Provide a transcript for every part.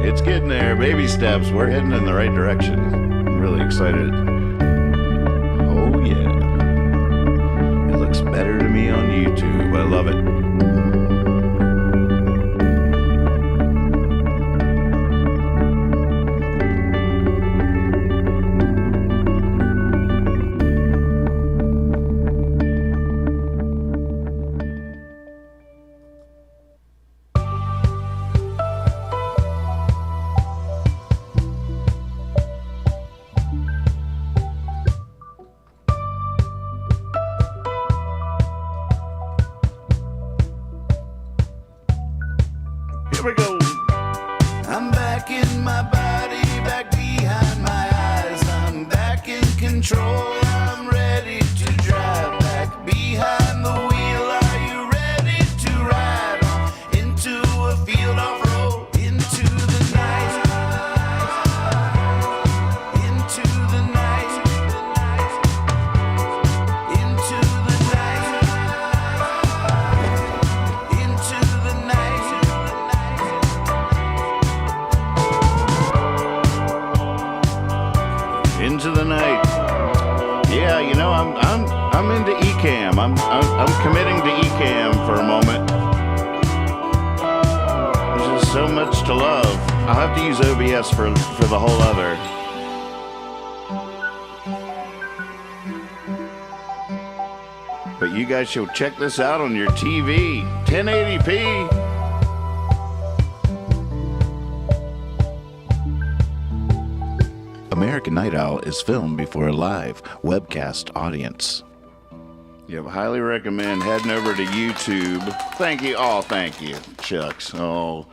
It's getting there. Baby steps. We're heading in the right direction. I'm really excited. Oh, yeah. It looks better to me on YouTube. I love it. Here we go. I'm back in my body, back behind my eyes. I'm back in control. I'm ready to drive back behind the wheel. Are you ready to ride on into a field of road, into the night, into the night, into the night, into the night. Into the night. Yeah, you know, I'm into eCam. I'm committing to eCam for a moment. There's just so much to love. I'll have to use OBS for the whole other. But you guys should check this out on your TV. 1080p. American Night Owl is filmed before a live webcast audience. You highly recommend heading over to YouTube. Thank you. Oh, thank you, Chucks. Oh,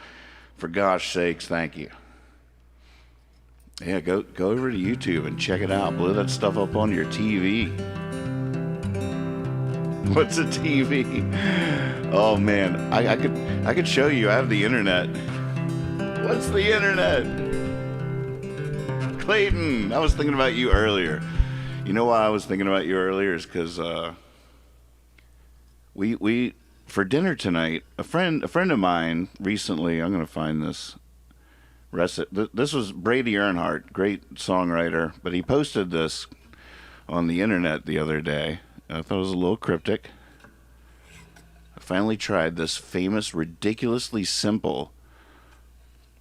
for gosh sakes, thank you. Yeah, go over to YouTube and check it out. Blow that stuff up on your TV. What's a TV? Oh man, I could show you. I have the internet. What's the internet? Clayton, I was thinking about you earlier. You know why I was thinking about you earlier is because we for dinner tonight. A friend of mine recently. I'm gonna find this recipe. This was Brady Earnhardt, great songwriter, but he posted this on the internet the other day. I thought it was a little cryptic. I finally tried this famous, ridiculously simple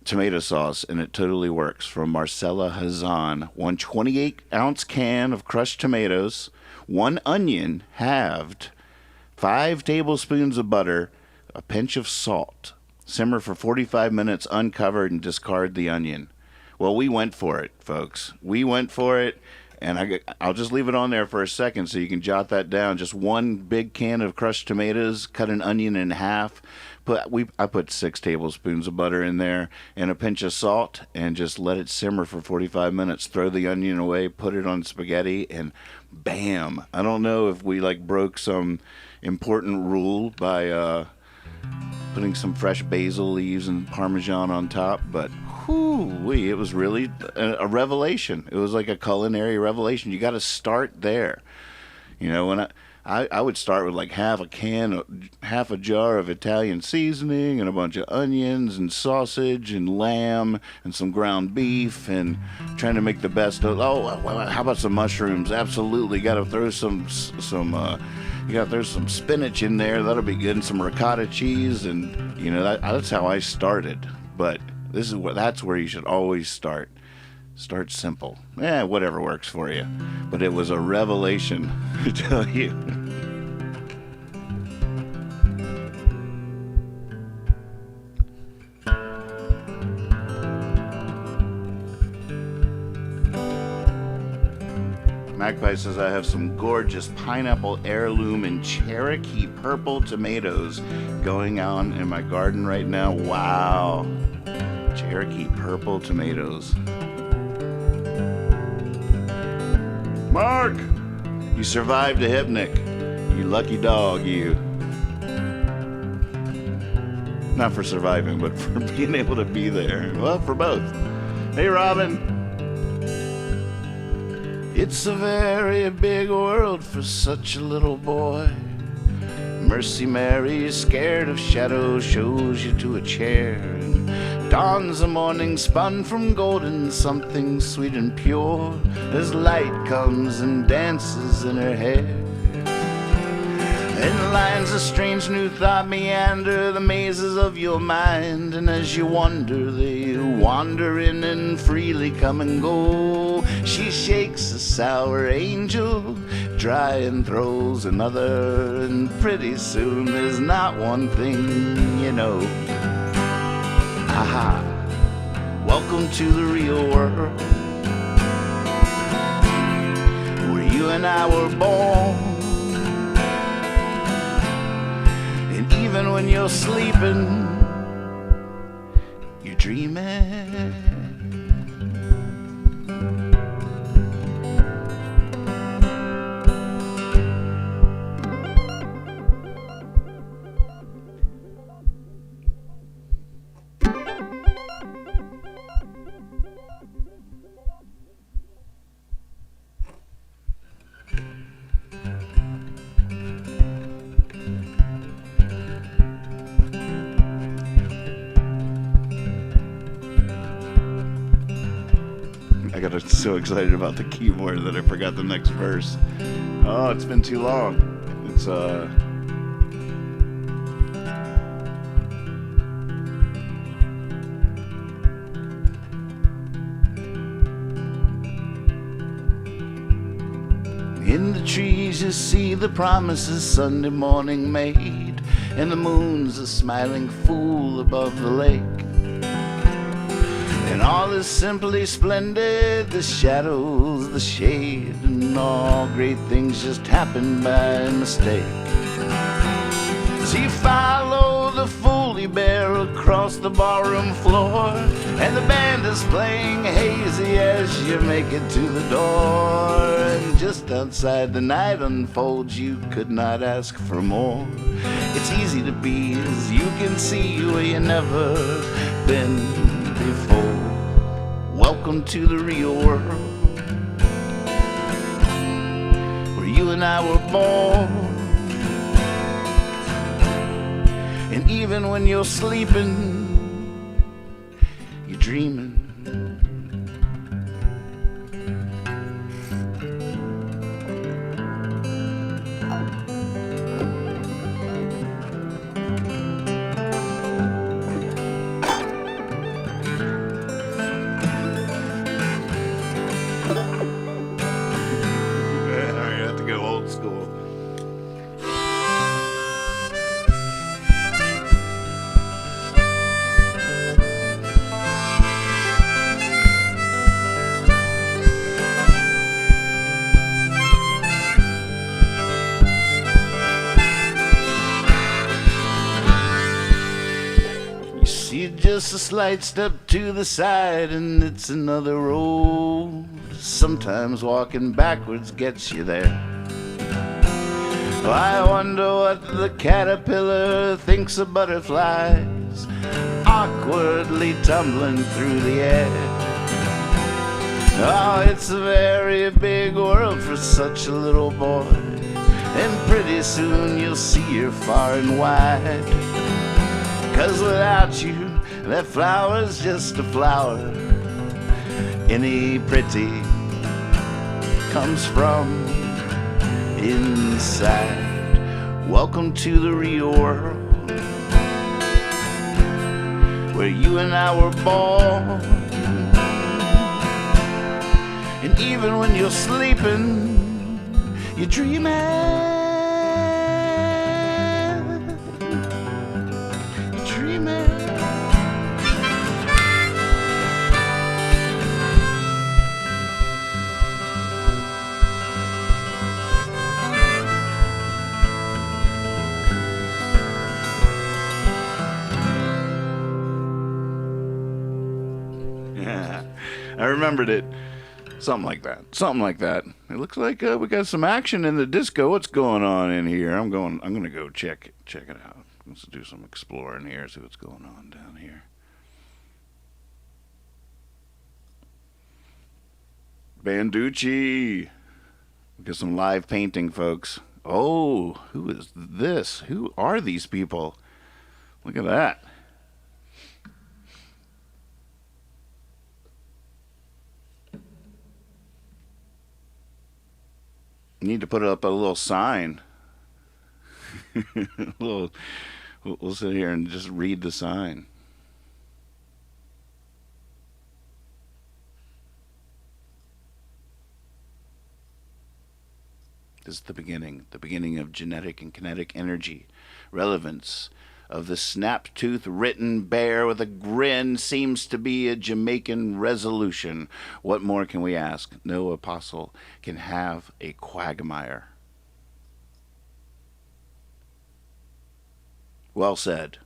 tomato sauce, and it totally works. From Marcella Hazan. 1 28-ounce can of crushed tomatoes, 1 onion halved, 5 tablespoons of butter, a pinch of salt. Simmer for 45 minutes uncovered and discard the onion. Well, we went for it, folks. We went for it, and I'll just leave it on there for a second so you can jot that down. Just 1 big can of crushed tomatoes, cut an onion in half. I put 6 tablespoons of butter in there and a pinch of salt, and just let it simmer for 45 minutes. Throw the onion away, put it on spaghetti, and bam! I don't know if we broke some important rule by putting some fresh basil leaves and Parmesan on top, but whoo-wee, it was really a revelation. It was like a culinary revelation. You got to start there. You know, when I would start with half a jar of Italian seasoning and a bunch of onions and sausage and lamb and some ground beef, and trying to make the best of. How about some mushrooms? Absolutely, got to throw some spinach in there. That'll be good, and some ricotta cheese, and that's how I started. But that's where you should always start. Start simple. Whatever works for you. But it was a revelation, I tell you. Magpie says, I have some gorgeous pineapple heirloom and Cherokee purple tomatoes going on in my garden right now. Wow. Cherokee purple tomatoes. Mark, you survived a hypnic. You lucky dog, you. Not for surviving, but for being able to be there. Well, for both. Hey, Robin. It's a very big world for such a little boy. Mercy Mary, scared of shadows, shows you to a chair. And dawns a morning spun from golden, something sweet and pure, as light comes and dances in her hair. And lines of strange new thought meander the mazes of your mind, and as you wander, they wander in and freely come and go. She shakes a sour angel dry and throws another, and pretty soon there's not one thing you know. Aha, welcome to the real world, where you and I were born. Even when you're sleeping, you're dreaming. I got so excited about the keyboard that I forgot the next verse. Oh, it's been too long. It's in the trees you see the promises Sunday morning made, and the moon's a smiling fool above the lake. And all is simply splendid, the shadows, the shade, and all great things just happen by mistake. So you follow the Foley Bear across the ballroom floor, and the band is playing hazy as you make it to the door. And just outside the night unfolds, you could not ask for more. It's easy to be as you can see where you never been before. Welcome to the real world, where you and I were born. And even when you're sleeping, you're dreaming. Just a slight step to the side and it's another road. Sometimes walking backwards gets you there. I wonder what the caterpillar thinks of butterflies awkwardly tumbling through the air. Oh, it's a very big world for such a little boy, and pretty soon you'll see you're far and wide. 'Cause without you, that flower's just a flower. Any pretty comes from inside. Welcome to the real world, where you and I were born. And even when you're sleeping, you're dreaming. I remembered it. Something like that. Something like that. It looks like we got some action in the disco. What's going on in here? I'm gonna go check it out. Let's do some exploring here. See what's going on down here. Banducci. We got some live painting, folks. Oh, who is this? Who are these people? Look at that. Need to put up a little sign. We'll sit here and just read the sign. This is the beginning of genetic and kinetic energy. Relevance of the snap-tooth written bear with a grin seems to be a Jamaican resolution. What more can we ask? No apostle can have a quagmire. Well said.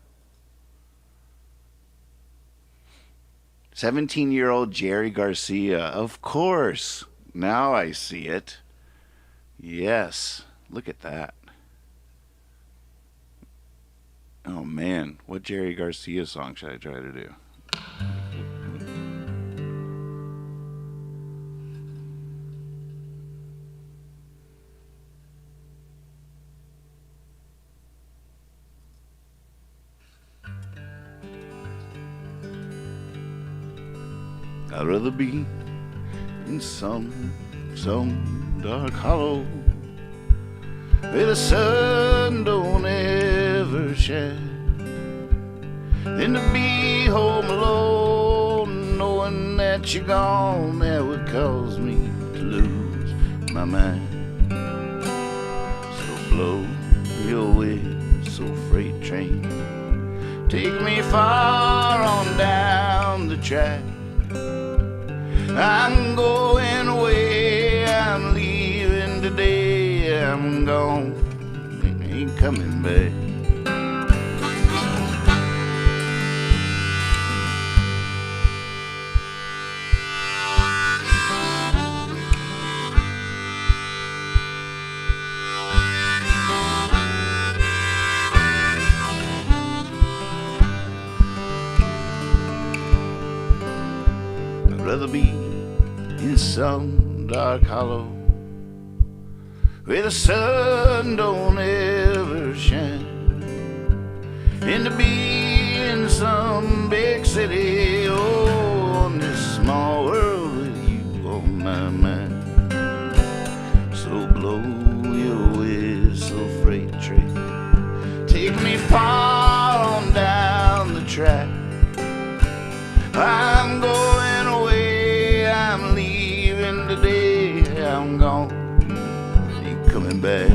17-year-old Jerry Garcia. Of course. Now I see it. Yes. Look at that. Oh, man. What Jerry Garcia song should I try to do? I'd rather be in some dark hollow where the sun don't ever shine than to be home alone knowing that you're gone. That would cause me to lose my mind. So blow your whistle, freight train, take me far on down the track. I'm going away, I'm leaving today, I'm gone, ain't coming back. I'd rather be in some dark hollow where the sun don't ever shine and to be in some big city, oh, on this small world with you on my mind. So blow your whistle, freight train, take me far on down the track. I'm going away, I'm leaving today, I'm gone, ain't coming back.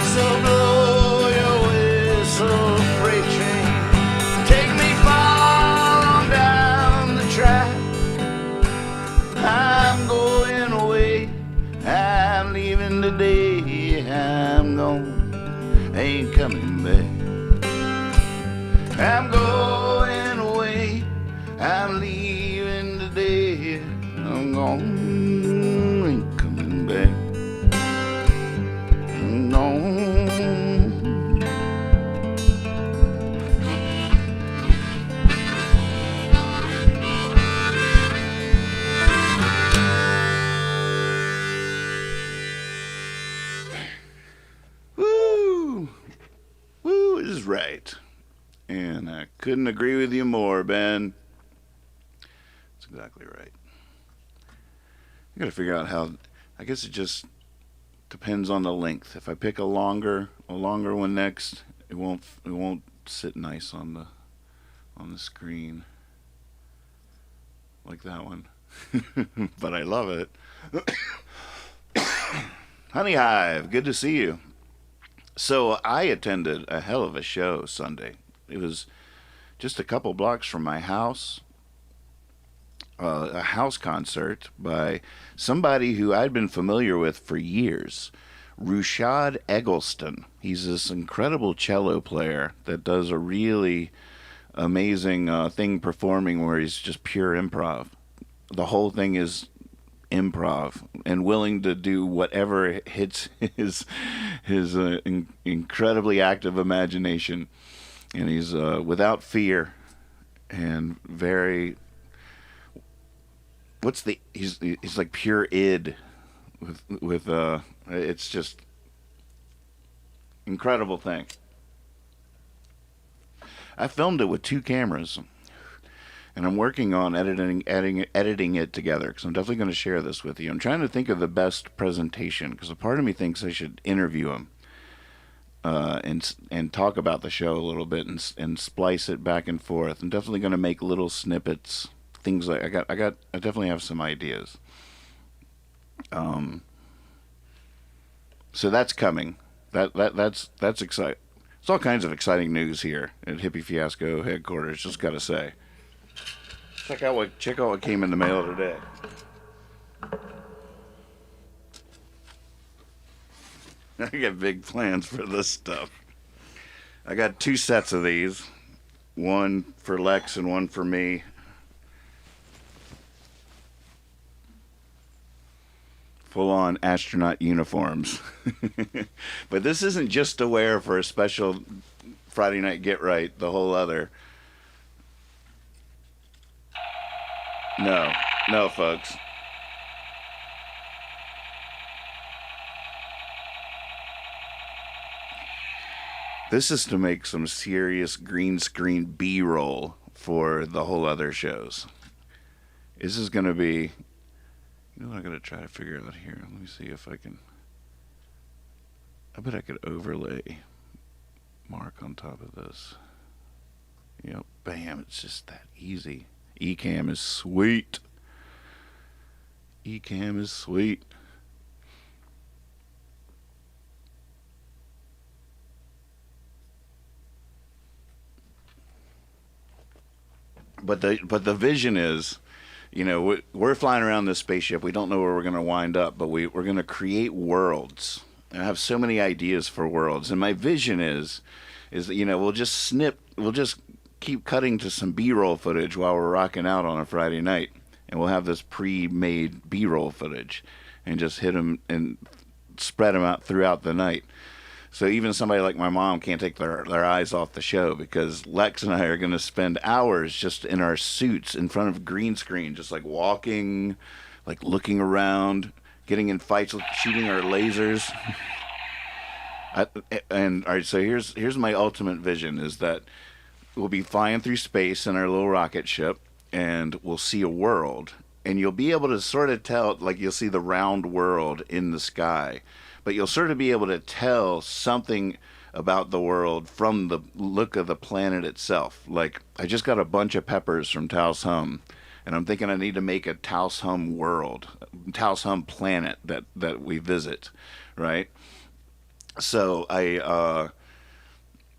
So blow your whistle, freight train, take me far on down the track. I'm going away, I'm leaving today, I'm gone, ain't coming back. I'm going away, I'm leaving today, I'm gone, ain't coming back. I'm gone. Woo! Woo is right. And I couldn't agree with you more, Ben. That's exactly right. I gotta figure out how, I guess it just depends on the length. If I pick a longer one next, it won't sit nice on the screen. Like that one. But I love it. Honey Hive, good to see you. So I attended a hell of a show Sunday. It was just a couple blocks from my house, a house concert by somebody who I'd been familiar with for years, Rushad Eggleston. He's this incredible cello player that does a really amazing thing performing where he's just pure improv. The whole thing is improv and willing to do whatever hits his incredibly active imagination, and he's without fear and very he's like pure id with it's just incredible thing. I filmed it with two cameras, and I'm working on editing it together because I'm definitely going to share this with you. I'm trying to think of the best presentation because a part of me thinks I should interview him and talk about the show a little bit and splice it back and forth. I'm definitely going to make little snippets, things like I definitely have some ideas. So that's coming. That's exciting. There's all kinds of exciting news here at Hippie Fiasco headquarters. Just gotta say, check out what came in the mail today. I got big plans for this stuff. I got two sets of these, one for Lex and one for me. Full-on astronaut uniforms. But this isn't just to wear for a special Friday night get right, the whole other. No, folks. This is to make some serious green screen B-roll for the whole other shows. This is going to be... You know what I'm going to try to figure out here? Let me see if I can... I bet I could overlay Mark on top of this. Yep, bam, it's just that easy. Ecamm is sweet. Ecamm is sweet. But the vision is, you know, we're flying around this spaceship. We don't know where we're going to wind up, but we're going to create worlds. And I have so many ideas for worlds. And my vision is that, you know, we'll just keep cutting to some B-roll footage while we're rocking out on a Friday night. And we'll have this pre-made B-roll footage and just hit them and spread them out throughout the night. So even somebody like my mom can't take their eyes off the show because Lex and I are going to spend hours just in our suits in front of green screen, just like walking, like looking around, getting in fights, shooting our lasers. And all right, so here's my ultimate vision is that we'll be flying through space in our little rocket ship and we'll see a world. And you'll be able to sort of tell, like you'll see the round world in the sky. But you'll sort of be able to tell something about the world from the look of the planet itself. Like, I just got a bunch of peppers from Taos Hum, and I'm thinking I need to make a Taos Hum world, Taos Hum planet that we visit, right? So I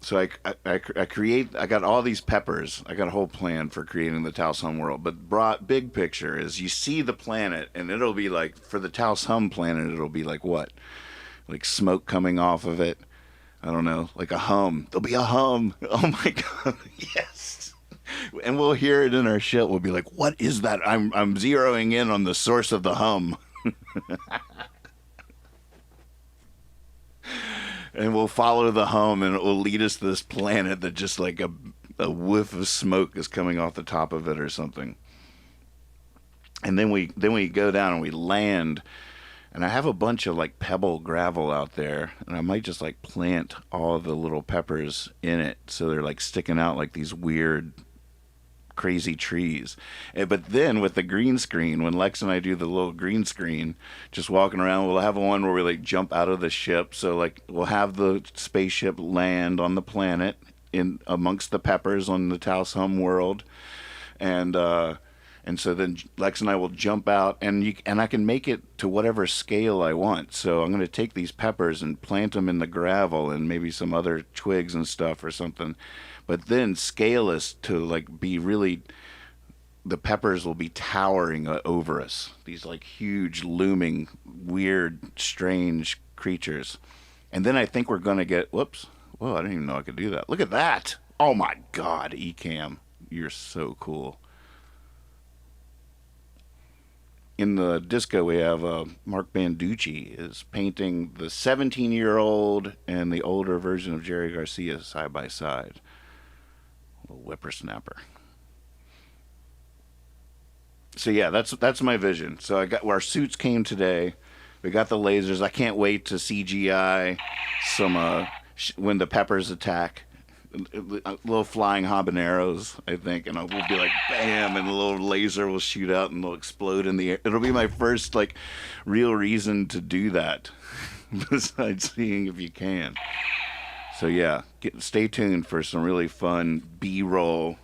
got all these peppers. I got a whole plan for creating the Taos Hum world. But big picture is you see the planet, and it'll be like, for the Taos Hum planet, it'll be like what? Like smoke coming off of it. I don't know, like a hum. There'll be a hum. Oh my God, yes. And we'll hear it in our shit. We'll be like, what is that? I'm zeroing in on the source of the hum. And we'll follow the hum, and it will lead us to this planet that just like a whiff of smoke is coming off the top of it or something. And then we go down and we land. And I have a bunch of like pebble gravel out there, and I might just like plant all of the little peppers in it so they're like sticking out like these weird, crazy trees. But then with the green screen, when Lex and I do the little green screen, just walking around, we'll have one where we like jump out of the ship. So like we'll have the spaceship land on the planet in amongst the peppers on the Taos Hum world, and And so then Lex and I will jump out, and I can make it to whatever scale I want. So I'm going to take these peppers and plant them in the gravel and maybe some other twigs and stuff or something, but then scale us to like be really. The peppers will be towering over us. These like huge, looming, weird, strange creatures. And then I think we're going to get. Whoops! Whoa! I didn't even know I could do that. Look at that! Oh my God, Ecamm, you're so cool. In the disco, we have Mark Banducci is painting the 17-year-old and the older version of Jerry Garcia side by side. A little whippersnapper. So yeah, that's my vision. So our suits came today. We got the lasers. I can't wait to CGI some when the peppers attack. Little flying habaneros, I think, and we'll be like bam, and a little laser will shoot out and they'll explode in the air. It'll be my first like real reason to do that, besides seeing if you can. So yeah, stay tuned for some really fun B-roll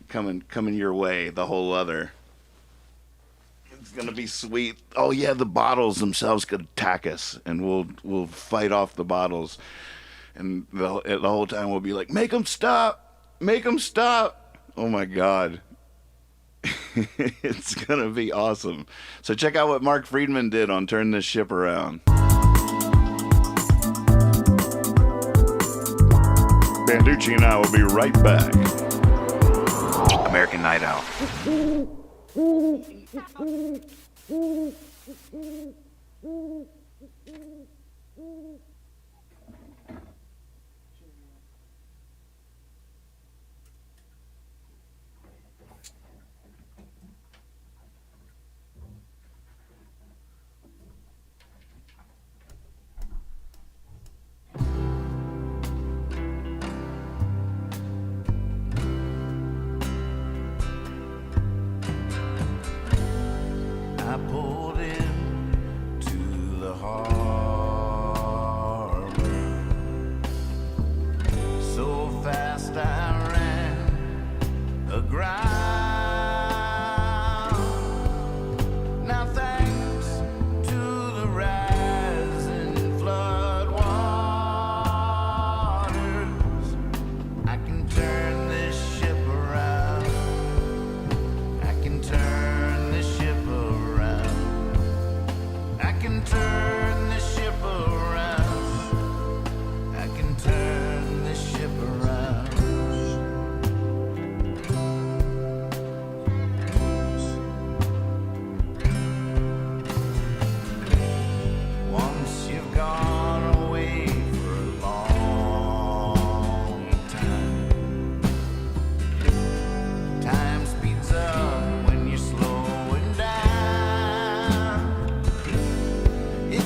coming your way. The whole other. It's gonna be sweet. Oh yeah, the bottles themselves could attack us, and we'll fight off the bottles. And the whole time we'll be like, make them stop! Make them stop! Oh my God. It's going to be awesome. So check out what Mark Friedman did on Turn This Ship Around. Banducci and I will be right back. American Night Out. I pulled in to the harbor. So fast I ran aground. Now thanks to the rising flood waters, I can turn this ship around. I can turn this ship around. I can turn this ship around. I can turn this ship around. Once you've gone away for a long time, time speeds up when you're slowing down. It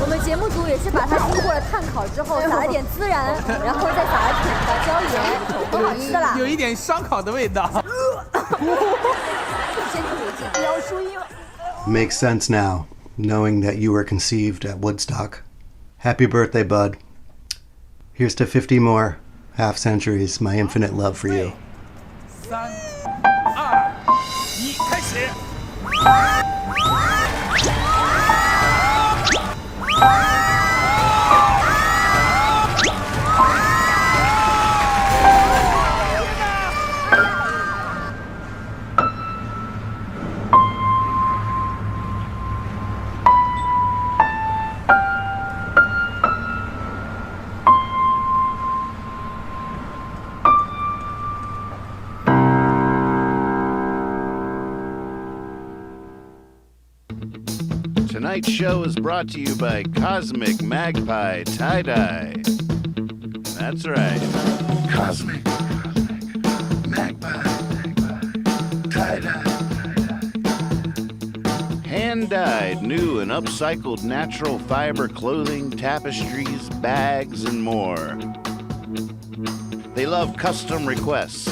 我们节目组也是把它经过了炭烤之后，撒了点孜然，然后再撒了点的椒盐，很好吃的啦。有一点烧烤的味道。先注意自己要注意了。 Makes sense now, knowing that you were conceived at Woodstock. Happy birthday, bud. Here's to 50 more half centuries, my infinite love for you. 3、2、1，开始。Tonight's show is brought to you by Cosmic Magpie Tie-Dye. That's right. Cosmic Magpie Tie-Dye. Hand-dyed, new and upcycled natural fiber clothing, tapestries, bags, and more. They love custom requests.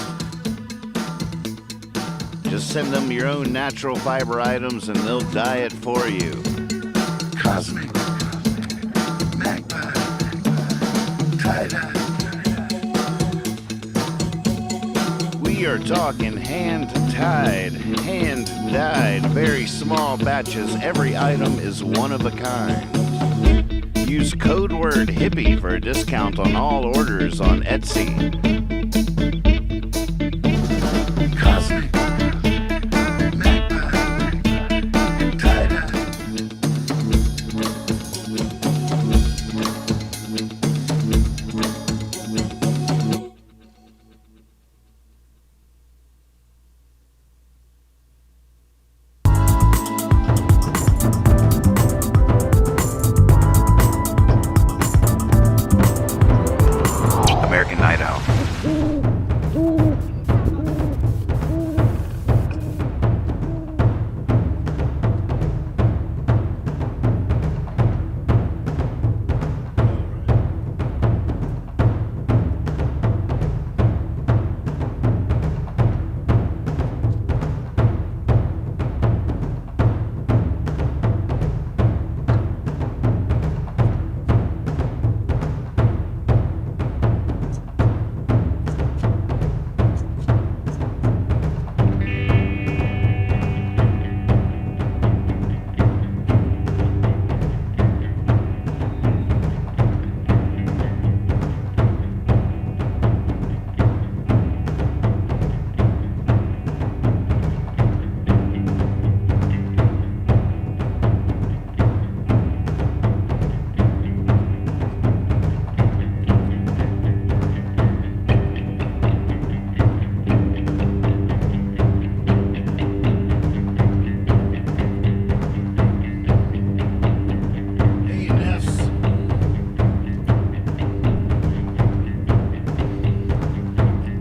Just send them your own natural fiber items and they'll dye it for you. Cosmic Magpie Tie-Dye. We are talking hand-tied, hand-dyed, very small batches. Every item is one of a kind. Use code word hippie for a discount on all orders on Etsy. Cosmic Night Out.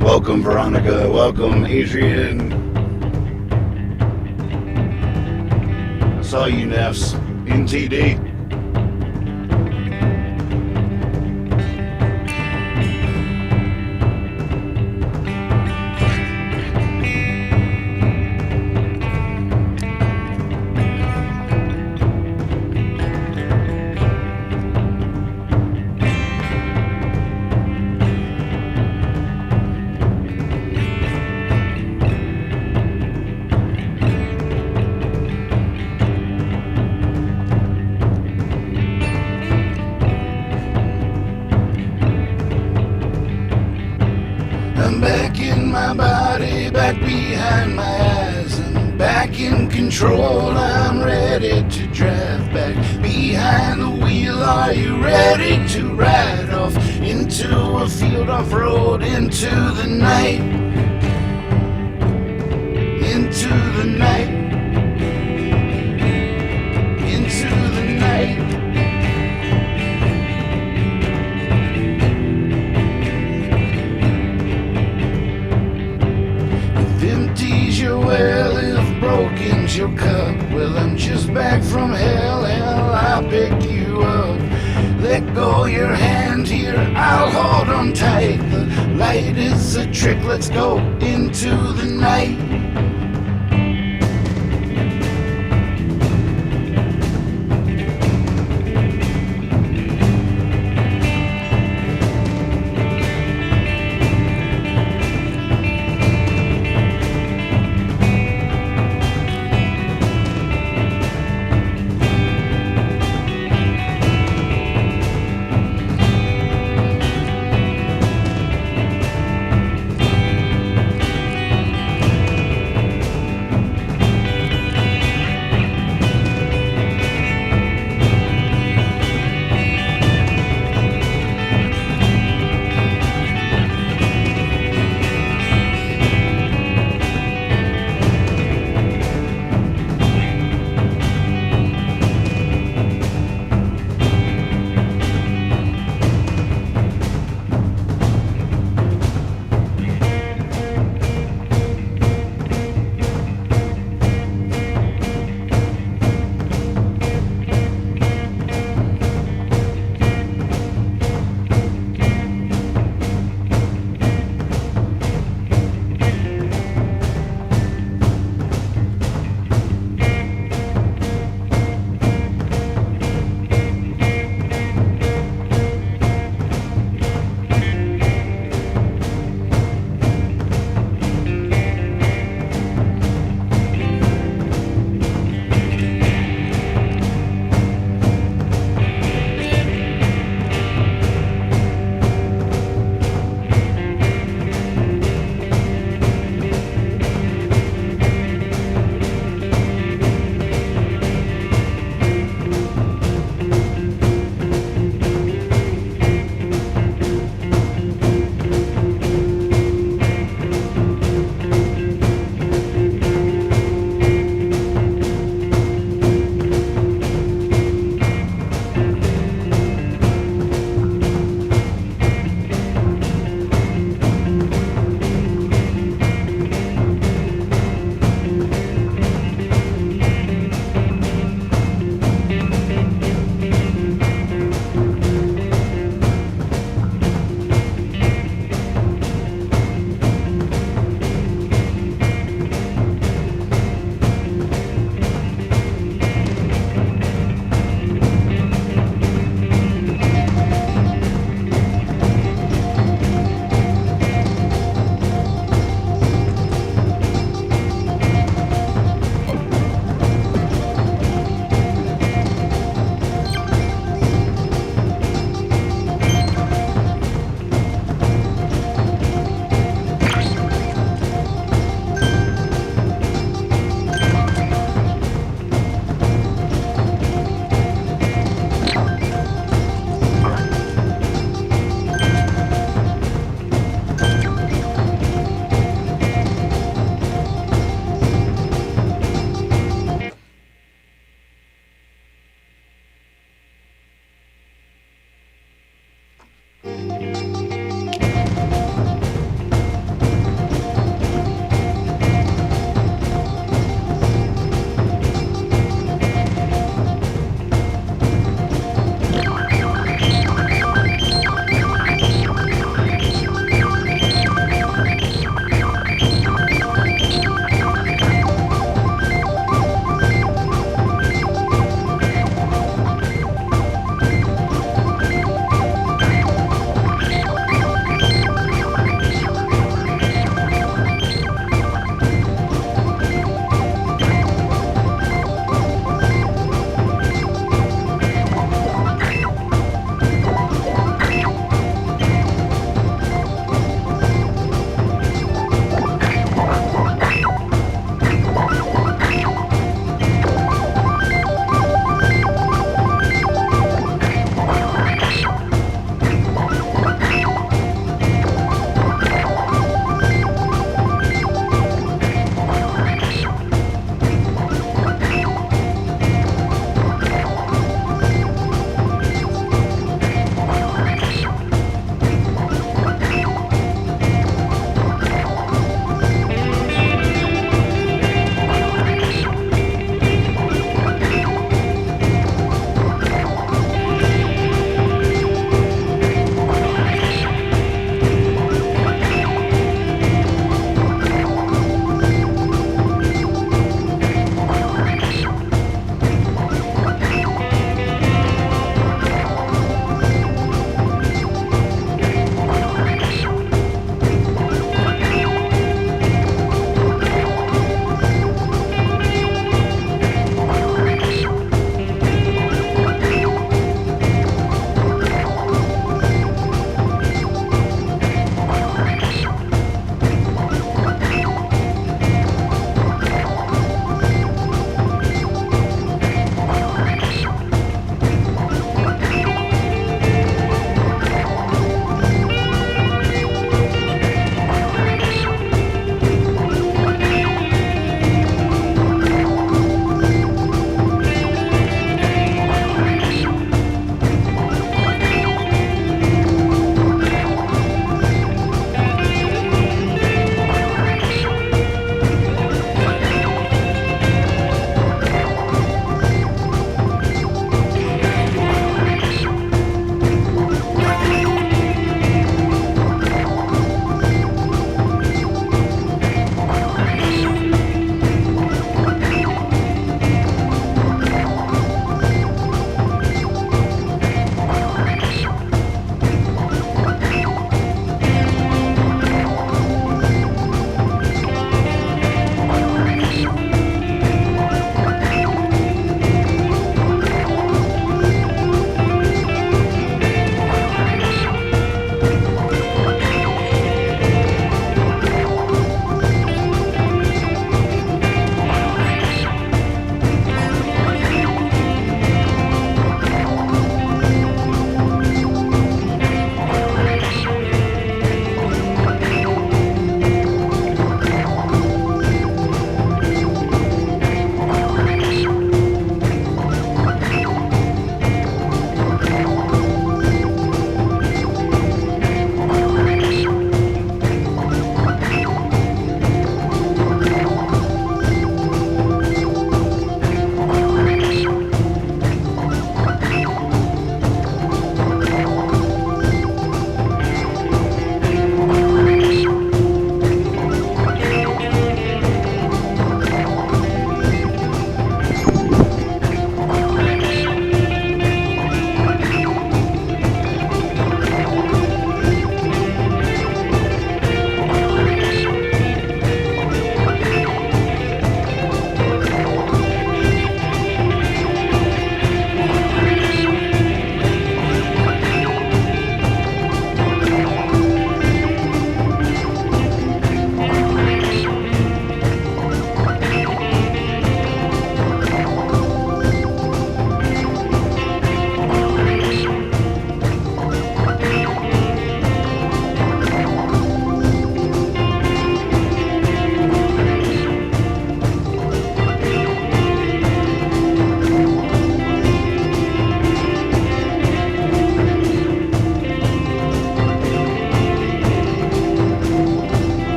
Welcome, Veronica. Welcome, Adrian. I saw you, Neffs, in TD. I'm back in my body, back behind my eyes. I'm back in control, I'm ready to drive back behind the wheel. Are you ready to ride off into a field off-road, into the night? Into the night. Into the night. Empties your well, if broken's your cup. Well, I'm just back from hell, I'll pick you up. Let go your hand here, I'll hold on tight. The light is a trick, let's go into the night.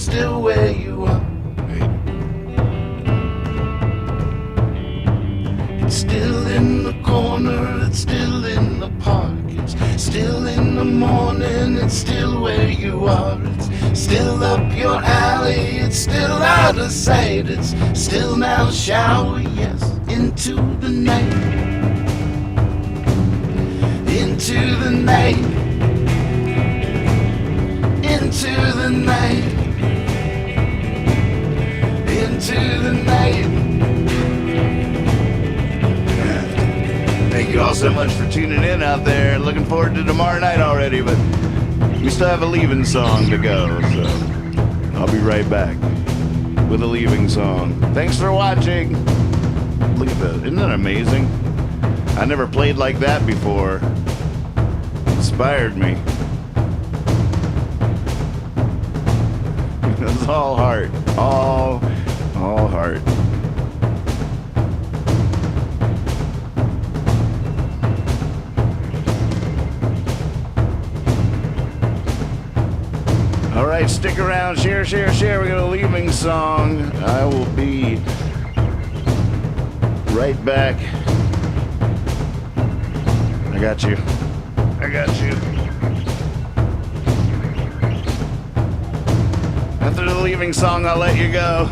still where you are. It's still in the corner, it's still in the park, it's still in the morning, it's still where you are. It's still up your alley, it's still out of sight, it's still now shower, yes, into the night, into the night, into the night, into the night. Thank you all so much for tuning in out there. Looking forward to tomorrow night already, but we still have a leaving song to go, so I'll be right back with a leaving song. Thanks for watching. Look at that. Isn't that amazing? I never played like that before. Inspired me. It's all heart. All heart. All right, stick around, share. We got a leaving song. I will be right back. I got you. After the leaving song, I'll let you go.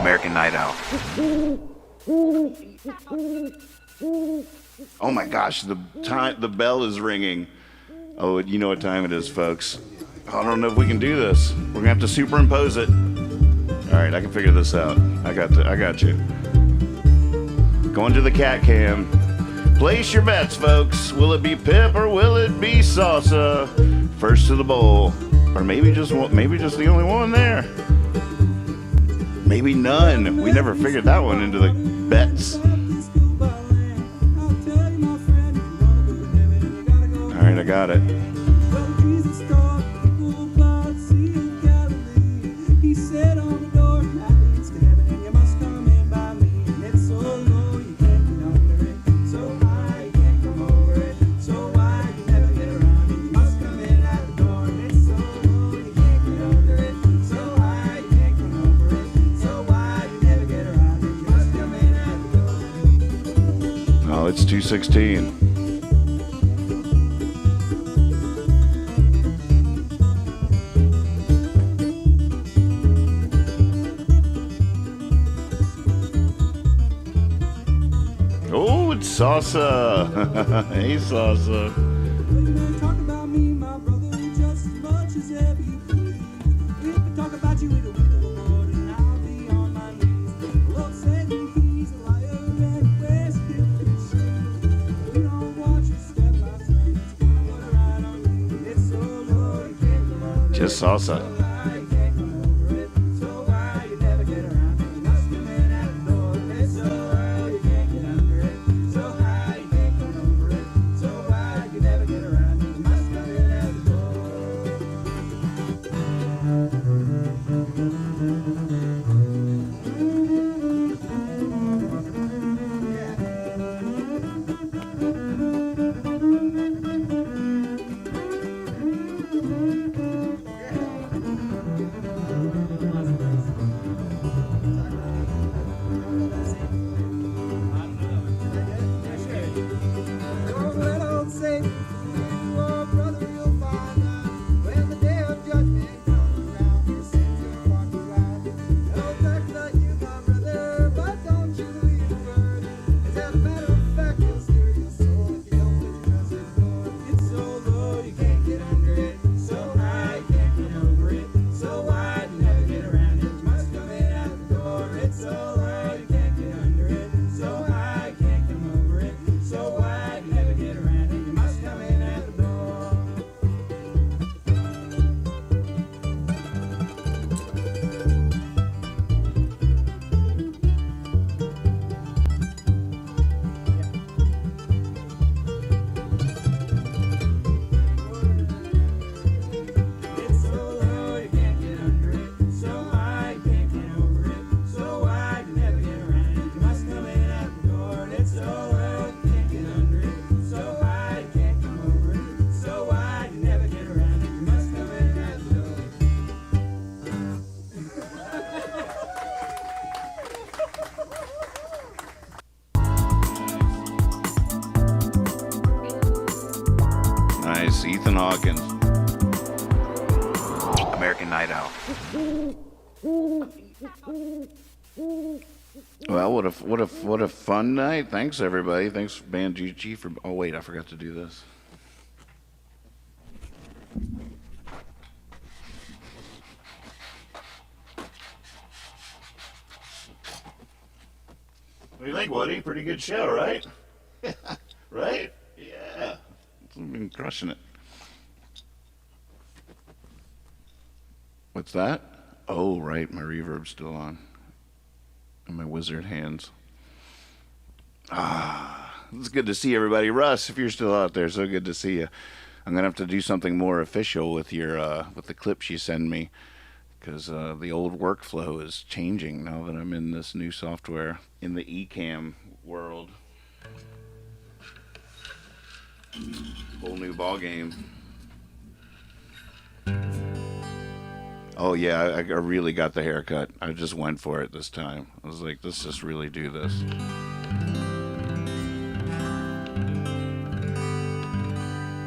American Night Out. Oh my gosh, the bell is ringing. Oh, you know what time it is, folks. I don't know if we can do this. We're gonna have to superimpose it. All right, I can figure this out. I got you. Going to the cat cam. Place your bets, folks. Will it be Pip or will it be Salsa? First to the bowl, or maybe just the only one there. Maybe none. We never figured that one into the bets. All right, I got it. Oh, it's 2:16. Oh, it's Salsa. Hey, Salsa. Just Salsa. Nice. Ethan Hawkins. American Night Owl. Well, what a fun night. Thanks everybody. Thanks Band GG for. Oh wait, I forgot to do this. What do you think, Woody? Pretty good show, right? Right? Yeah. I've been crushing it. What's that? Oh, right. My reverb's still on. And my wizard hands. It's good to see everybody. Russ, if you're still out there, so good to see you. I'm going to have to do something more official with your with the clips you send me, because the old workflow is changing now that I'm in this new software in the Ecamm world. Whole new ball game. Oh yeah, I really got the haircut. I just went for it this time. I was like, let's just really do this.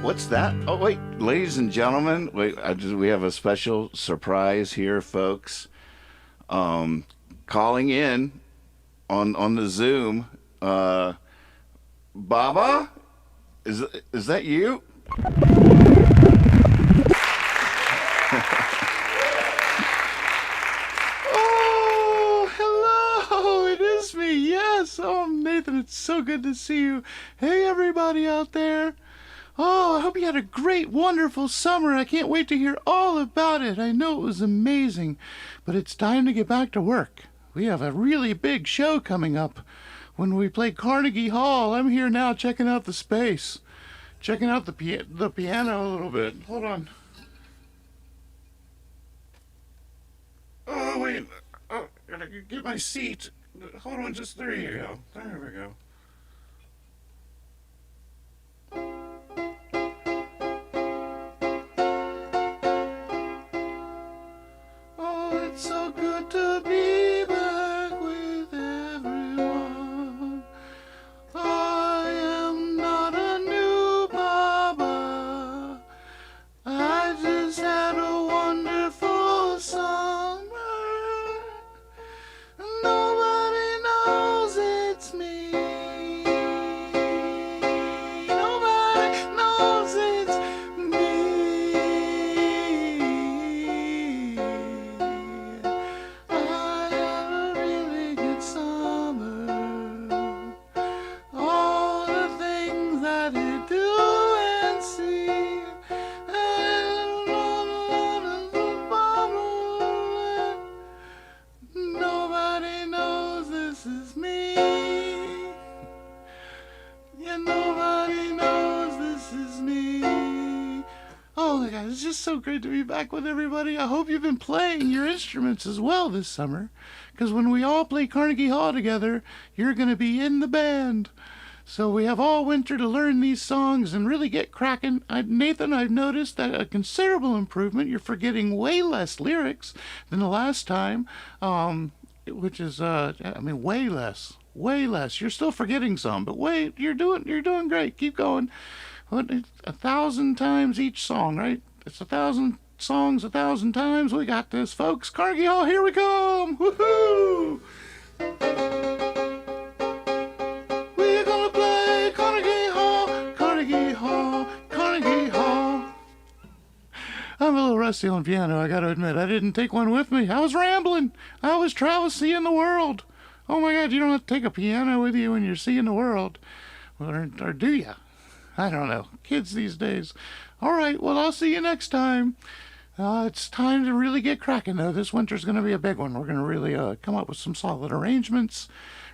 What's that? Oh wait, ladies and gentlemen, wait, we have a special surprise here, folks. Calling in on the Zoom, Baba, is that you? Oh, hello, it is me. Yes, oh Nathan, it's so good to see you. Hey everybody out there. Oh, I hope you had a great, wonderful summer. I can't wait to hear all about it. I know it was amazing, but it's time to get back to work. We have a really big show coming up when we play Carnegie Hall. I'm here now checking out the space, checking out the piano a little bit. Hold on. Oh, wait. Oh, gotta get my seat. Hold on, just there you go. There we go. It's so good to be back with everyone. I am not a new Baba. I just had a wonderful summer. Nobody knows it's me. Nobody knows it's me. It's just so great to be back with everybody. I hope you've been playing your instruments as well this summer, because when we all play Carnegie Hall together, you're going to be in the band. So we have all winter to learn these songs and really get cracking. Nathan, I've noticed that a considerable improvement. You're forgetting way less lyrics than the last time, which is, way less. Way less. You're still forgetting some, but wait, you're doing great. Keep going. 1,000 times each song, right? It's 1,000 songs 1,000 times. We got this, folks. Carnegie Hall, here we come! Woohoo! We're gonna play Carnegie Hall, Carnegie Hall, Carnegie Hall. I'm a little rusty on piano, I gotta admit. I didn't take one with me. I was rambling. I was traveling, seeing the world. Oh my God, you don't have to take a piano with you when you're seeing the world. Or do you? I don't know. Kids these days. All right, well, I'll see you next time. It's time to really get cracking, though. This winter's going to be a big one. We're going to really come up with some solid arrangements,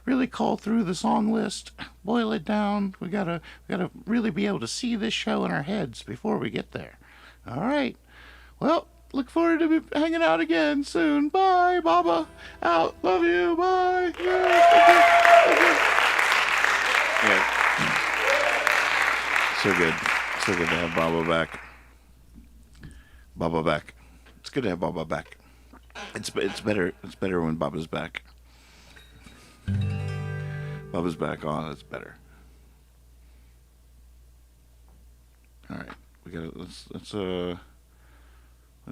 really call through the song list, boil it down. We gotta really be able to see this show in our heads before we get there. All right. Well, look forward to hanging out again soon. Bye, Baba. Out. Love you. Bye. Yeah. So good. So good to have Baba back. Baba back. It's good to have Baba back. It's better when Baba's back. Baba's back. Oh, that's better. All right. Let's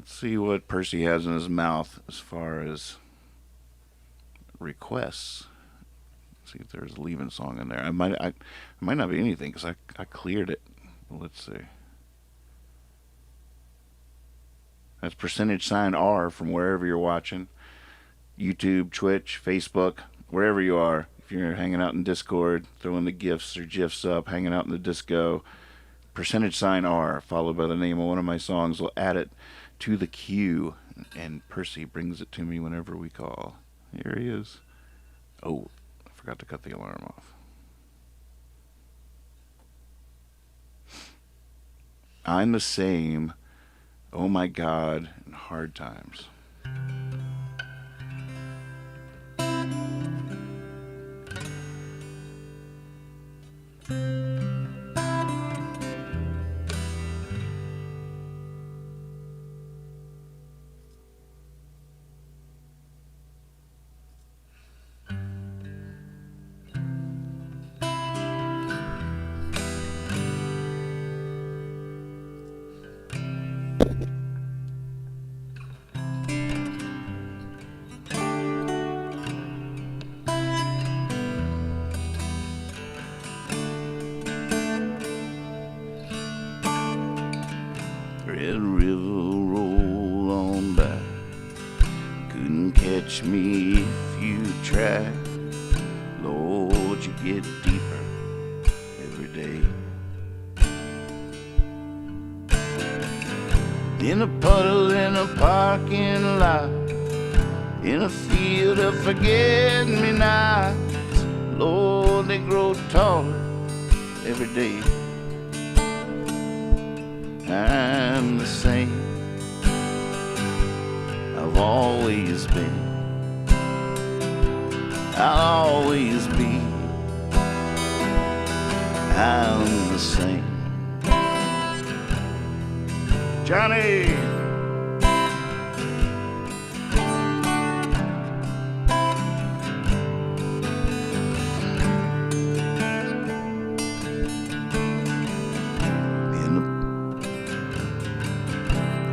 see what Percy has in his mouth as far as requests. Let's see if there's a leaving song in there. It might not be anything because I cleared it. Let's see. That's %R from wherever you're watching. YouTube, Twitch, Facebook, wherever you are. If you're hanging out in Discord, throwing the GIFs or GIFs up, hanging out in the disco, %R followed by the name of one of my songs will add it to the queue, and Percy brings it to me whenever we call. Here he is. Oh, I forgot to cut the alarm off. I'm the same. Oh my God, in hard times. Red River, roll on by. Couldn't catch me if you tried. Lord, you get deeper every day. In a puddle in a parking lot, in a field of forget-me-nots. Lord, they grow taller every day. I'm the same. I've always been. I'll always be. I'm the same. Johnny!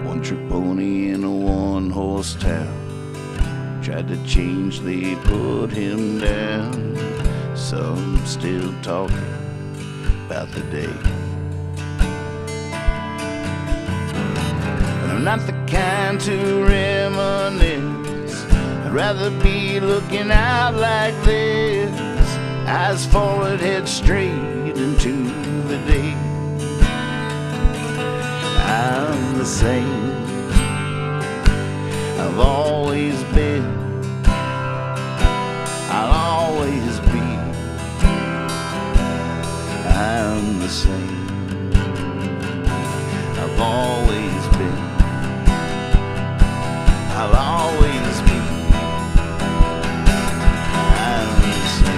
One-trick pony in a one-horse town. Tried to change, they put him down. Some still talking about the day. But I'm not the kind to reminisce. I'd rather be looking out like this. Eyes forward, head straight into the day. I'm the same. I've always been. I'll always be. I'm the same. I've always been. I'll always be. I'm the same.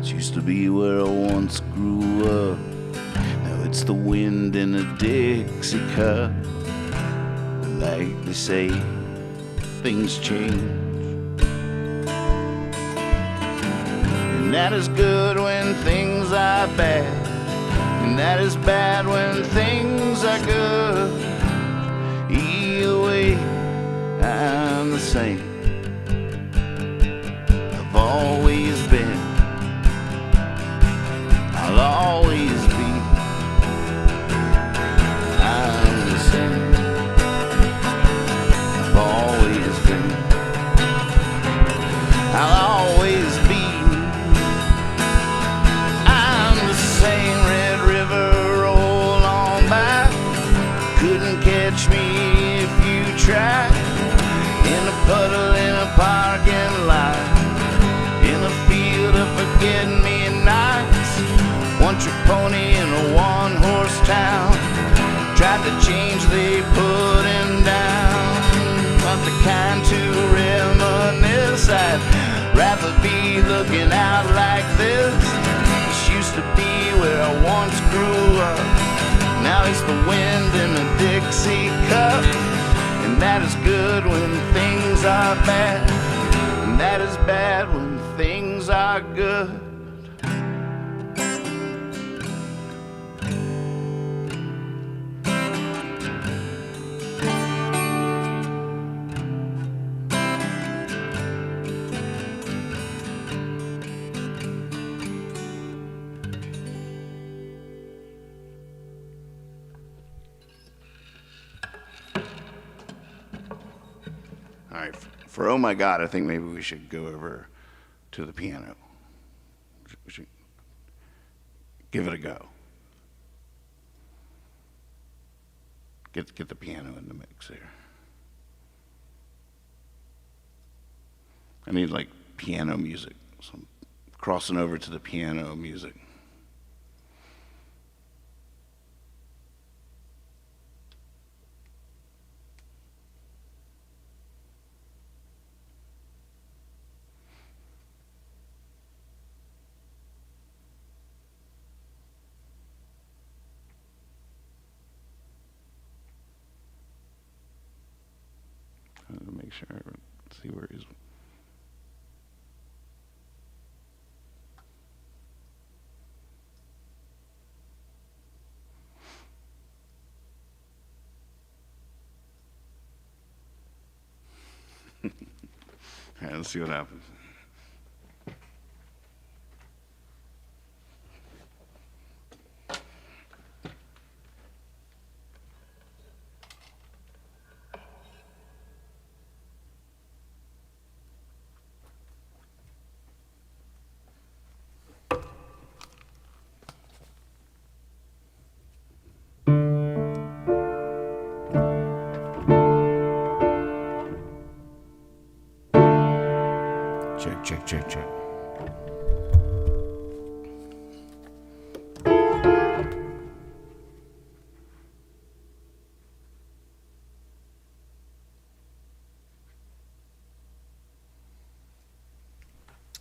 Used to be where I once grew up. Now it's the wind in a Dixie cup. Like they say, things change. And that is good when things are bad. And that is bad when things are good. Either way, I'm the same. I've always been. I'll always be. I'm the same. town. Tried to change, they put him down. But the kind to reminisce, I'd rather be looking out like this. This used to be where I once grew up. Now it's the wind in a Dixie cup. And that is good when things are bad, and that is bad when things are good. All right, for Oh My God, I think maybe we should go over to the piano. We should give it a go. Get the piano in the mix here. I need like piano music, so I'm crossing over to the piano music. To make sure, see where he's. All right, let's see what happens. Check.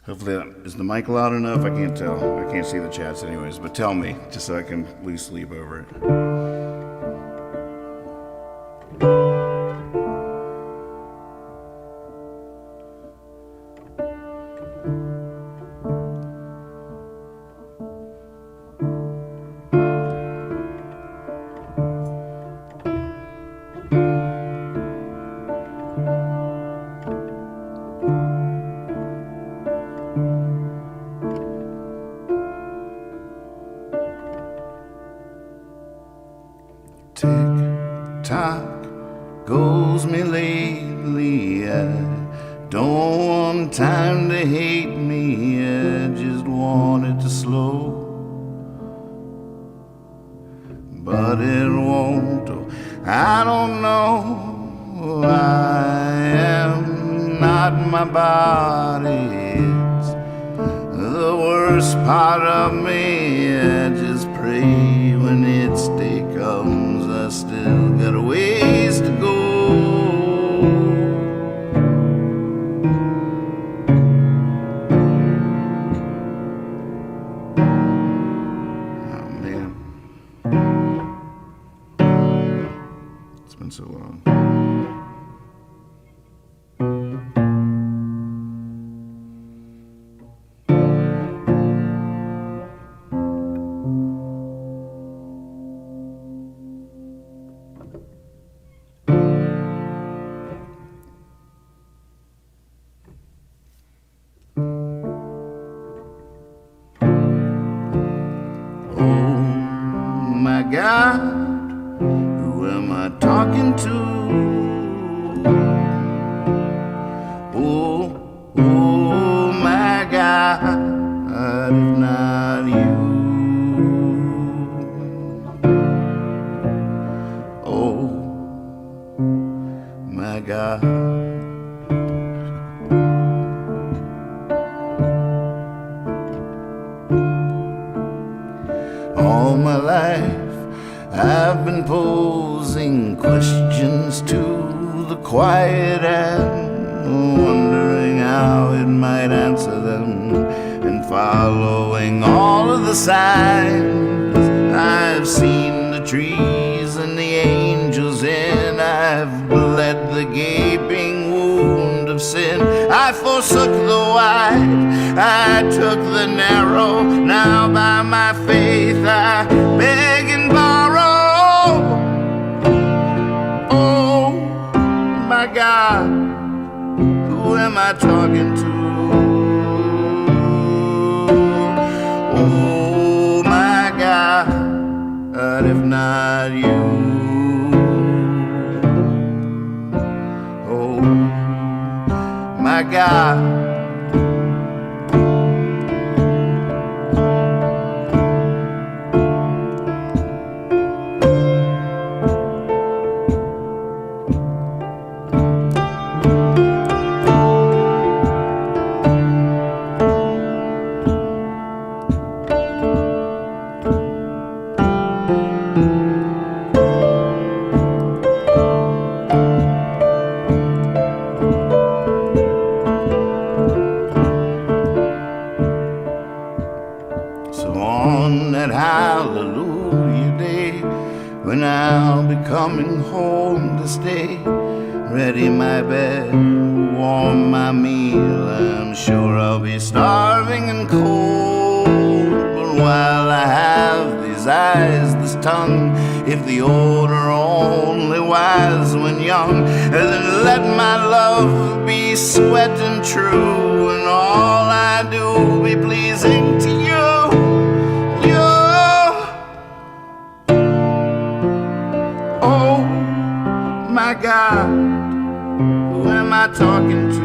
Hopefully, is the mic loud enough? I can't tell. I can't see the chats anyways, but tell me, just so I can lose sleep over it. Tick-tock goes me lately. I don't want time to hate me. I just want it to slow. But it won't. Oh, I don't know. I am not my body. It's the worst part of me. I just pray when its day comes, I still got a ways to go. Oh man, it's been so long. God, who am I talking to? Oh my God, if not you. Oh my God. All my life asking questions to the quiet and wondering how it might answer them, and following all of the signs. I've seen the trees and the angels in. I've bled the gaping wound of sin. I forsook the wide, I took the narrow. Now by my faith I beg and borrow. Oh my God, who am I talking to? Oh my God, if not you. Oh my God. So on that hallelujah day, when I'll be coming home to stay, ready my bed, warm my meal, I'm sure I'll be starving and cold. But while I have these eyes, this tongue, if the old are only wise when young, then let my love be sweet and true, and all I do be pleasing to you. Oh my God, who am I talking to?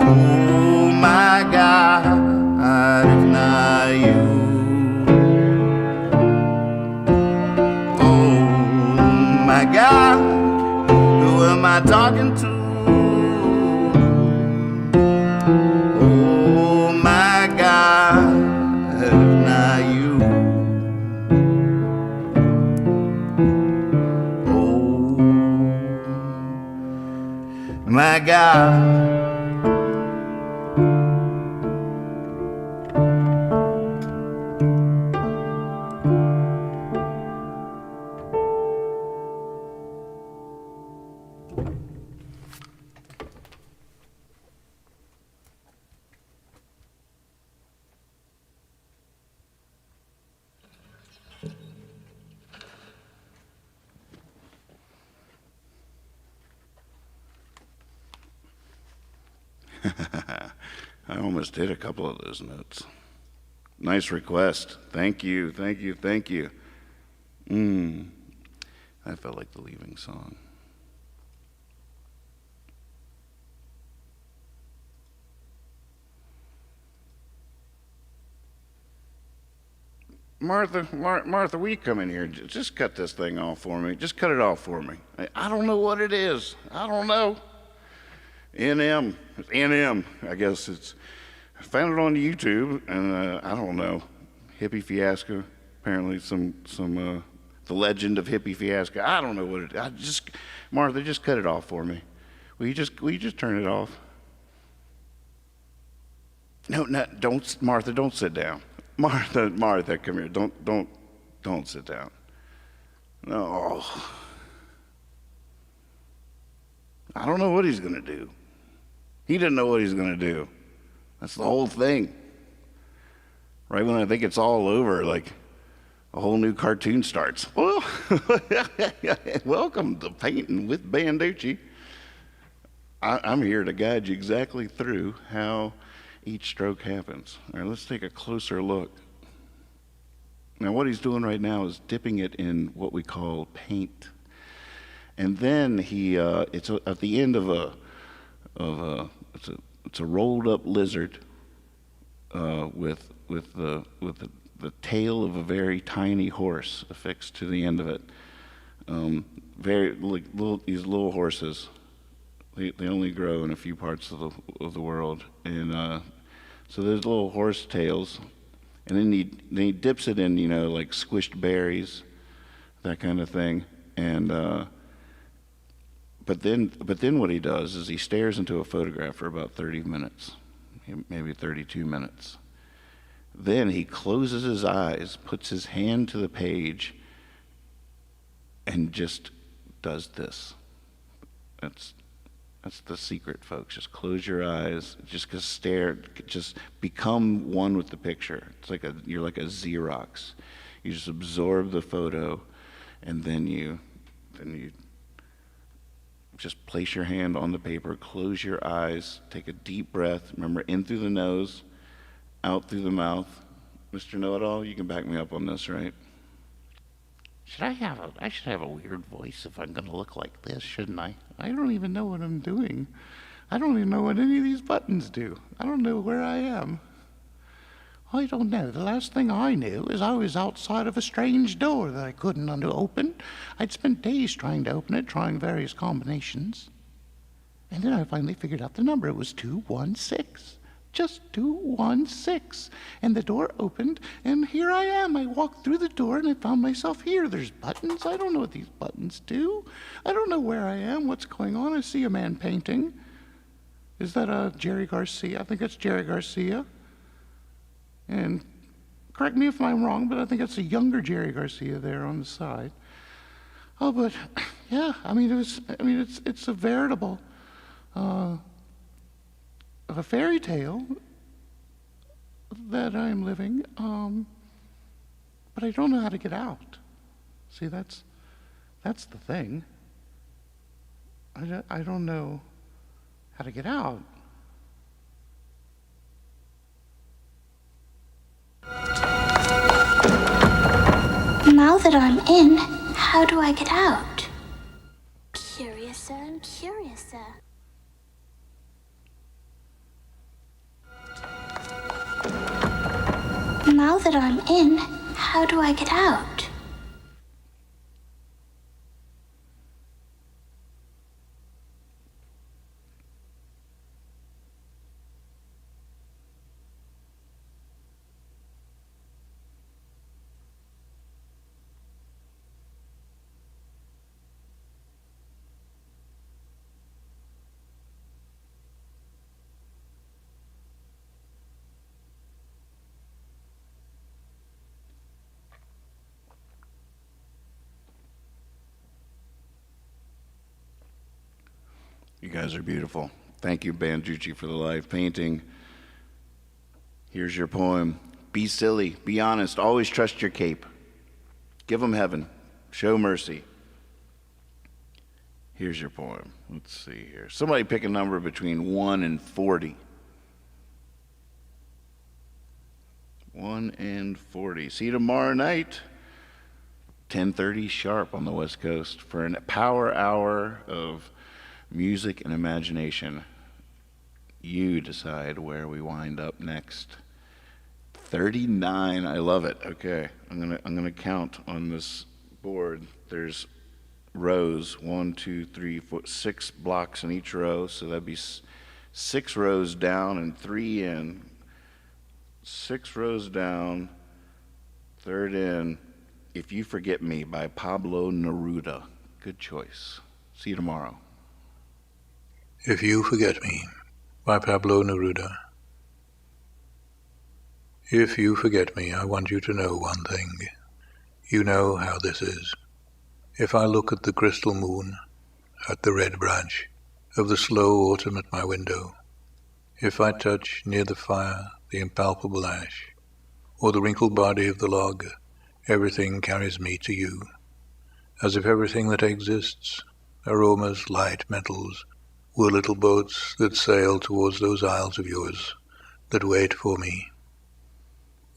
Oh my God, if not you. Oh my God, who am I talking to? Oh my God, if not you. My God. I almost did a couple of those notes. Nice request. Thank you, thank you, thank you. That felt like the leaving song. Martha, will you come in here? Just cut this thing off for me. Just cut it off for me. I don't know what it is. I don't know. NM, I guess it's, I found it on YouTube, and I don't know, hippie fiasco, apparently some the legend of hippie fiasco, I don't know what it, Martha, just cut it off for me. Will you just turn it off? No, don't, Martha, don't sit down. Martha, come here, don't sit down. No. I don't know what he's gonna do. He didn't know what he's gonna do. That's the whole thing. Right when I think it's all over, like a whole new cartoon starts. Well, welcome to Painting with Banducci. I'm here to guide you exactly through how each stroke happens. All right, let's take a closer look. Now, what he's doing right now is dipping it in what we call paint. And then it's at the end of it's a rolled up lizard with the tail of a very tiny horse affixed to the end of it. These little horses, they only grow in a few parts of the world, and so there's little horse tails, and then he dips it in like squished berries that kind of thing. And but then what he does is he stares into a photograph for about 30 minutes, maybe 32 minutes. Then he closes his eyes, puts his hand to the page, and just does this. That's the secret, folks. Just close your eyes. Just stare. Just become one with the picture. It's like you're like a Xerox. You just absorb the photo, and then you just place your hand on the paper. Close your eyes. Take a deep breath. Remember, in through the nose, out through the mouth. Mr. Know-It-All, you can back me up on this, right? I should have a weird voice if I'm going to look like this, shouldn't I? I don't even know what I'm doing. I don't even know what any of these buttons do. I don't know where I am. I don't know. The last thing I knew is I was outside of a strange door that I couldn't open. I'd spent days trying to open it, trying various combinations. And then I finally figured out the number. It was 216. Just 216. And the door opened, and here I am. I walked through the door, and I found myself here. There's buttons. I don't know what these buttons do. I don't know where I am, what's going on. I see a man painting. Is that Jerry Garcia? I think that's Jerry Garcia. And correct me if I'm wrong, but I think it's a younger Jerry Garcia there on the side. Oh, but yeah, it's a veritable a fairy tale that I'm living, but I don't know how to get out. See, that's the thing. I don't know how to get out. Now that I'm in, how do I get out? Curiouser and curiouser. Now that I'm in, how do I get out? You guys are beautiful. Thank you, Banducci, for the live painting. Here's your poem. Be silly, be honest, always trust your cape. Give them heaven, show mercy. Here's your poem. Let's see here. Somebody pick a number between 1 and 40. 1 and 40. See you tomorrow night, 10:30 sharp on the West Coast for a power hour of music and imagination. You decide where we wind up next. 39. I love it. Okay, I'm gonna count on this board. There's rows, 1, 2, 3, 4, 6 blocks in each row, so that'd be 6 rows down and 3 in. 6 rows down, 3rd in. If You Forget Me by Pablo Neruda. Good choice. See you tomorrow. If You Forget Me by Pablo Neruda. If you forget me, I want you to know one thing. You know how this is. If I look at the crystal moon, at the red branch of the slow autumn at my window, if I touch near the fire the impalpable ash, or the wrinkled body of the log, everything carries me to you, as if everything that exists, aromas, light, metals, were little boats that sail towards those isles of yours that wait for me.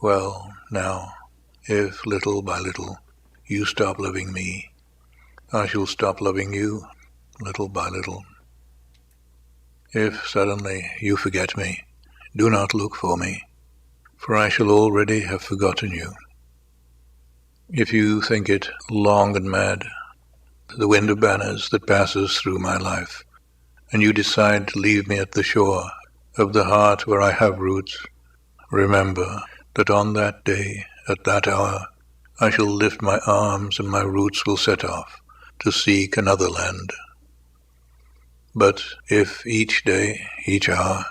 Well, now, if little by little you stop loving me, I shall stop loving you little by little. If suddenly you forget me, do not look for me, for I shall already have forgotten you. If you think it long and mad, the wind of banners that passes through my life, and you decide to leave me at the shore of the heart where I have roots, remember that on that day, at that hour, I shall lift my arms and my roots will set off to seek another land. But if each day, each hour,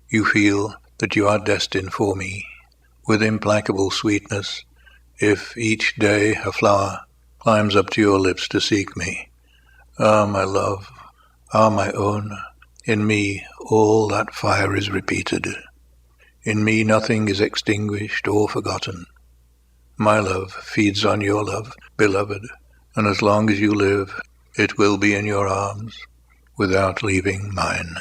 you feel that you are destined for me, with implacable sweetness, if each day a flower climbs up to your lips to seek me, ah, my love, ah, my own, in me all that fire is repeated. In me nothing is extinguished or forgotten. My love feeds on your love, beloved, and as long as you live, it will be in your arms, without leaving mine.